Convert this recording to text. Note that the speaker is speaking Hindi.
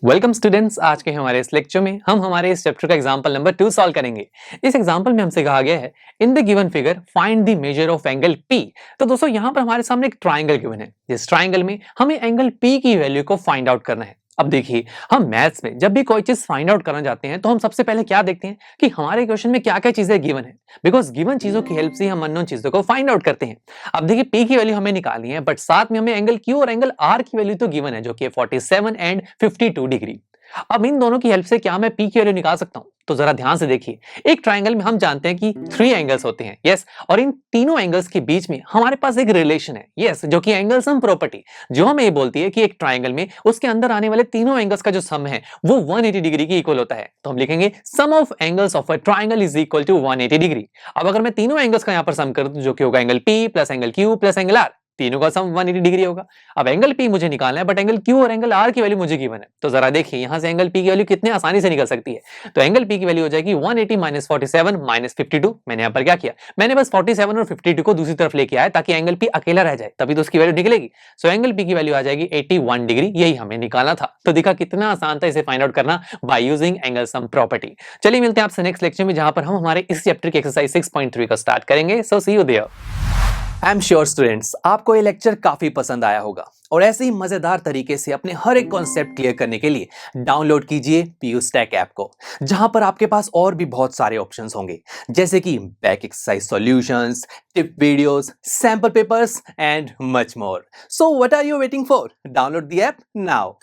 वेलकम स्टूडेंट्स, आज के हमारे इस लेक्चर में हम हमारे इस चैप्टर का एग्जांपल नंबर 2 सॉल्व करेंगे। इस एग्जांपल में हमसे कहा गया है in the given figure find the measure of angle P। तो दोस्तों यहाँ पर हमारे सामने एक ट्राइंगल गिवन है। इस ट्राइंगल में हमें एंगल P की वैल्यू को फाइंड आउट करना है। अब देखिए, हम मैथ्स में जब भी कोई चीज फाइंड आउट करना चाहते हैं तो हम सबसे पहले क्या देखते हैं कि हमारे क्वेश्चन में क्या क्या चीजें गिवन है। बिकॉज गिवन चीजों की हेल्प से हम अननोन चीजों को फाइंड आउट करते हैं। अब देखिए, P की वैल्यू हमें निकालनी है, बट साथ में हमें एंगल Q और एंगल R की वैल्यू तो गिवन है, जो कि 47 एंड 52 डिग्री। अब इन दोनों की हेल्प से क्या मैं P की वैल्यू निकाल सकता हूं? तो जरा ध्यान से देखिए, एक ट्राइंगल में हम जानते हैं कि 3 एंगल्स होते हैं, यस, और इन तीनों एंगल्स के बीच में हमारे पास एक रिलेशन है, यस, जो कि एंगल सम प्रॉपर्टी, जो हमें ये बोलती है कि एक ट्राइंगल में उसके अंदर आने वाले तीनों एंगल्स का जो सम है वो 180 डिग्री के इक्वल होता है। तो हम लिखेंगे sum of angles of a triangle is equal to 180 degree. अब अगर मैं तीनों एंगल्स का यहां पर सम कर दूं, जो कि होगा angle P plus angle Q plus angle R, तीनों का सम 180 डिग्री होगा। अब एंगल P मुझे निकालना है, बट एंगल Q और एंगल R की वैल्यू मुझे गिवन है। तो जरा देखिए, यहां से एंगल P की वैल्यू कितने आसानी से निकल सकती है। तो एंगल P की वैल्यू हो जाएगी 180 माइनस 47 माइनस 52। मैंने यहां पर क्या किया, मैंने बस 47 और 52 को दूसरी तरफ लेके आया ताकि एंगल P अकेला रह जाए, तभी तो उसकी वैल्यू निकलेगी। सो एंगल P की वैल्यू आ जाएगी 81 डिग्री, यही हमें निकालना था। तो देखा कितना आसान था इसे फाइंड आउट करना by using angle sum property. चलिए मिलते हैं आपसे नेक्स्ट लेक्चर में, जहां पर हम हमारे इस चैप्टर की एक्सरसाइज 6.3 को स्टार्ट करेंगे। So see you there. I am sure students, आपको ये लेक्चर काफी पसंद आया होगा, और ऐसे ही मजेदार तरीके से अपने हर एक कॉन्सेप्ट क्लियर करने के लिए डाउनलोड कीजिए PU Stack ऐप को, जहां पर आपके पास और भी बहुत सारे ऑप्शंस होंगे, जैसे कि back exercise solutions, tip videos, sample papers and much more. So what are you waiting for? Download the app now.